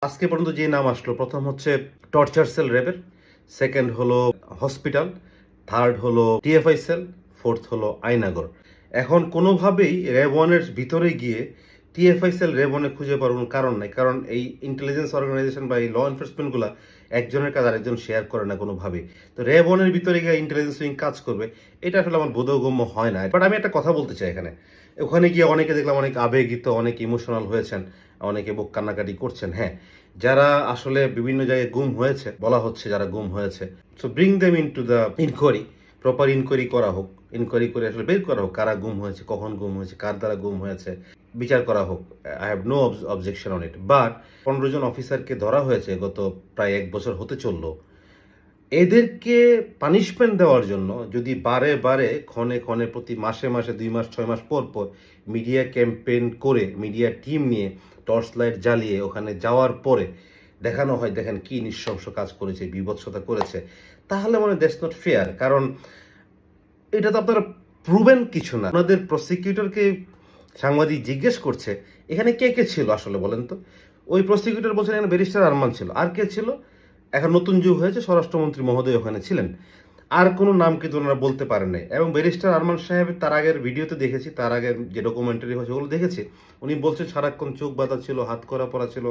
আজকে পর্যন্ত যে নাম আসলো, প্রথম হচ্ছে টর্চার সেল র্যাবের, সেকেন্ড হলো হসপিটাল, থার্ড হলো টিএফআই সেল, ফোর্থ হলো আয়নাগর। এখন কোনোভাবেই র্যাব ওয়ানের ভিতরে গিয়ে টিএফআই সেল র্যাব ওয়ানে খুঁজে পাওয়ার কোনো কারণ নাই, কারণ এই ইন্টেলিজেন্স অর্গানাইজেশন বা এই ল এনফোর্সমেন্টগুলো একজনের কাজ আরেকজন শেয়ার করে না কোনোভাবেই। তো র্যাব ওয়ানের ভিতরে গিয়ে ইন্টেলিজেন্স উইং কাজ করবে, এটা আসলে আমার বোধগম্য হয় না। বাট আমি একটা কথা বলতে চাই এখানে, ওখানে গিয়ে অনেকে দেখলাম অনেক আবেগিত, অনেক ইমোশনাল হয়েছেন, অনেকে বুক কান্নাকাটি করছেন। হ্যাঁ, যারা আসলে বিভিন্ন জায়গায় গুম হয়েছে, বলা হচ্ছে যারা গুম হয়েছে, so bring them into the inquiry, proper inquiry করা হোক, ইনকোয়ারি করে আসলে বের করা হোক কারা গুম হয়েছে, কখন গুম হয়েছে, কার দ্বারা গুম হয়েছে, বিচার করা হোক। I have no objection on it. But 15 জন অফিসারকে ধরা হয়েছে গত প্রায় 1 বছর হতে চললো, এদেরকে পানিশমেন্ট দেওয়ার জন্য যদি বারে বারে ক্ষণে ক্ষণে প্রতি মাসে মাসে 2 মাস 6 মাস পর পর মিডিয়া ক্যাম্পেইন করে, মিডিয়া টিম নিয়ে টর্চ লাইট জ্বালিয়ে ওখানে যাওয়ার পরে দেখানো হয় দেখেন কি নৃশংস কাজ করেছে, বিভৎসতা করেছে, তাহলে মনে দ্যাটস নট ফেয়ার। কারণ এটা তো আপনারা প্রুভেন কিছু না। আপনাদের প্রসিকিউটরকে সাংবাদিক জিজ্ঞেস করছে এখানে কে কে ছিল আসলে বলেন তো। ওই প্রসিকিউটর বলছেন এখানে ব্যারিস্টার আরমান ছিল, আর কে ছিল? এখন নতুন যুগ হয়েছে, স্বরাষ্ট্রমন্ত্রী মহোদয় ওখানে ছিলেন, আর কোনো নাম কিন্তু ওনারা বলতে পারেন নাই। এবং ব্যারিস্টার আরমান সাহেবের তার আগের ভিডিওতে দেখেছি, তার আগের যে ডকুমেন্টারি হয়েছে ওগুলো দেখেছি, উনি বলছেন সারাক্ষণ চোখ বাঁধা ছিল, হাত করা পড়া ছিল,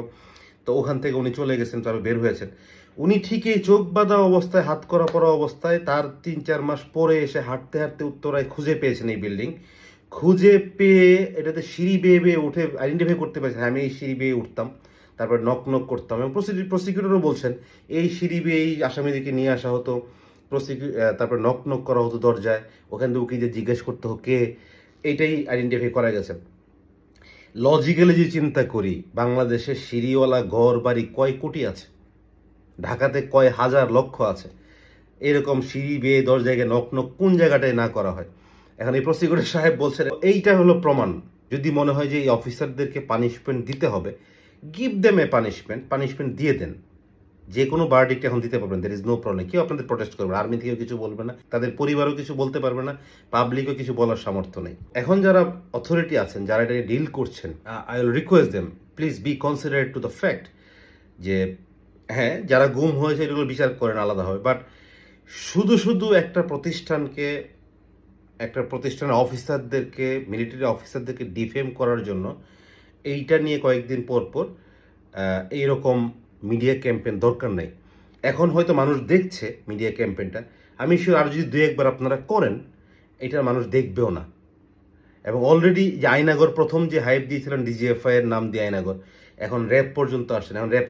তো ওখান থেকে উনি চলে গেছেন, তারপর বের হয়েছেন। উনি ঠিকই চোখ বাঁধা অবস্থায়, হাত করা পড়া অবস্থায়, তার 3-4 মাস পরে এসে হাঁটতে হাঁটতে উত্তরায় খুঁজে পেয়েছেন এই বিল্ডিং। খুঁজে পেয়ে এটাতে সিঁড়ি বেয়ে বেয়ে উঠে আইডেন্টিফাই করতে পেরেছেন, আমি এই সিঁড়ি বেয়ে উঠতাম, তারপর নক নক করতাম, এবং প্রসিকিউটরও বলছেন এই সিঁড়ি বেয়ে এই আসামিদিকে নিয়ে আসা হতো, তারপর নক নক করা হতো দরজায়, ওখান থেকে উকি যে জিজ্ঞেস করতে হোক কে, এইটাই আইডেন্টিফাই করা গেছে। লজিক্যালি যে চিন্তা করি, বাংলাদেশের সিঁড়িওয়ালা ঘর বাড়ি কয় কোটি আছে, ঢাকাতে কয় হাজার লক্ষ আছে, এরকম সিঁড়ি বেয়ে 10 জায়গায় নক নক কোন জায়গাটায় না করা হয়। এখন এই প্রসিকিউটর সাহেব বলছেন এইটা হলো প্রমাণ। যদি মনে হয় যে এই অফিসারদেরকে পানিশমেন্ট দিতে হবে, গিভ দেম এ পানিশমেন্ট দিয়ে দেন। যে কোনো ভার্ডিক্ট এখন দিতে পারবেন, দের ইজ নো প্রবলেম। কেউ আপনাদের প্রটেস্ট করবে, আর্মি থেকেও কিছু বলবে না, তাদের পরিবারও কিছু বলতে পারবে না, পাবলিকও কিছু বলার সামর্থ্য নেই। এখন যারা অথরিটি আছেন, যারা এটা ডিল করছেন, I will request them please be considerate to the fact যে হ্যাঁ, যারা গুম হয়েছে এগুলো বিচার করেন আলাদাভাবে, বাট শুধু শুধু একটা প্রতিষ্ঠানের অফিসারদেরকে, মিলিটারি অফিসারদেরকে ডিফেম করার জন্য এইটা নিয়ে কয়েকদিন পর পর এইরকম মিডিয়া ক্যাম্পেইন দরকার নাই। এখন হয়তো মানুষ দেখছে মিডিয়া ক্যাম্পেইনটা, আমি শিওর আর যদি 2-1 বার আপনারা করেন এটা মানুষ দেখবেও না। এবং অলরেডি যে আয়নাগর প্রথম যে হাইপ দিয়েছিলেন ডিজিএফআই এর নাম দিয়ে আয়নাগর, এখন র্যাব পর্যন্ত আসছেন, এখন র্যাব